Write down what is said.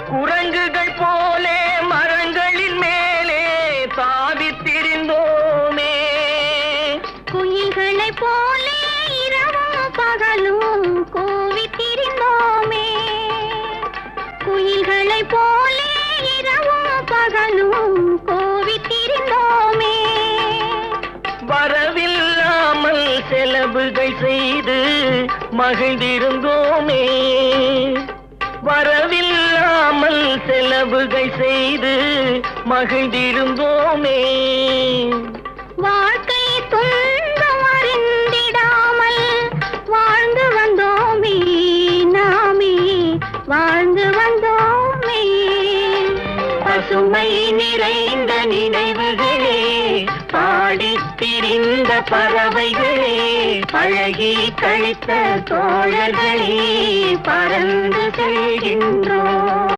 குரங்குகள் போலே மரங்களின் மேலே தாவித் திரிந்தோமே. குயில்களை போலே இரவும் பகலும் கூவித் திரிந்தோமே. குயில்களை போலே இரவும் பகலும் கூவித் திரிந்தோமே. வரவில்லாமல் செலவுகள் செய்து மகிழ்ந்திருந்தோமே. வரவில்லாமல் செலவுகள் செய்து மகிழ்ந்திருந்தோமே. வாழ்க்கை துன்பம் அறிந்திடாமல் வாழ்ந்து வந்தோமே. நாமே வாழ்ந்து வந்தோமே. பசுமை நிறைந்த நினைவுகளே, பாடித் திரிந்த பறவைகளே, பழகி கழித்த தோழர்களே, பறந்து செல்கின்றோம்.